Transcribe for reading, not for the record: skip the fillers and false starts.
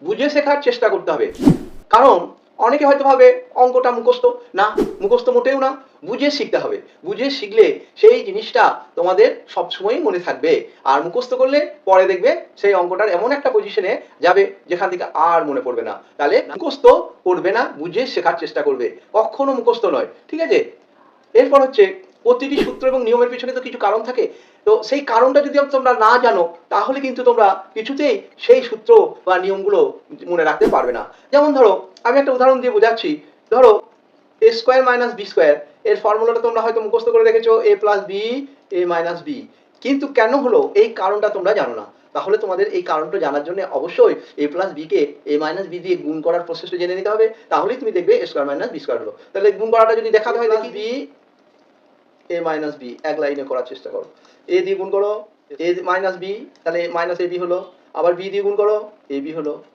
বুঝে শেখার চেষ্টা করতে হবে। কারণ অনেকে হয়তো ভাবে অঙ্কটা মুখস্থ, না, মুখস্থ মোটেও না, বুঝে শিখতে হবে। বুঝে শিখলে সেই জিনিসটা তোমাদের সবসময়ই মনে থাকবে। আর মুখস্থ করলে পরে দেখবে সেই অঙ্কটার এমন একটা পজিশনে যাবে যেখান থেকে আর মনে পড়বে না। তাহলে মুখস্থ করবে না, বুঝে শেখার চেষ্টা করবে, কখনো মুখস্থ নয়। ঠিক আছে? এরপর হচ্ছে প্রতিটি সূত্র এবং নিয়মের পিছনে তো কিছু কারণ থাকে। তো সেই কারণটা যদি তোমরা না জানো তাহলে কিন্তু তোমরা কিছুতেই সেই সূত্র বা নিয়মগুলো মনে রাখতে পারবে না। যেমন ধরো, আমি একটা উদাহরণ দিয়ে বোঝাচ্ছি। ধরো এ স্কোয়ার মাইনাস বি স্কোয়ার এর ফর্মুলাটা তোমরা হয়তো মুখস্থ করে রেখেছো, এ plus B A minus B. কিন্তু কেন হলো এই কারণটা তোমরা জানো না। তাহলে তোমাদের এই কারণটা জানার জন্য অবশ্যই এ প্লাস বি কে এ মাইনাস বি দিয়ে গুণ করার প্রসেসটা জেনে নিতে হবে। তাহলেই তুমি দেখবে এ স্কোয়ার মাইনাস বি স্কোয়ার হলো। তাহলে গুণ করাটা যদি দেখাতে হয়, দেখি বি এ মাইনাস বি এক লাইনে করার চেষ্টা করো। এ দিয়ে গুণ করো এ মাইনাস বি, তাহলে মাইনাস এ বি হলো। আবার বি দিয়ে গুণ করো, এ বি হলো।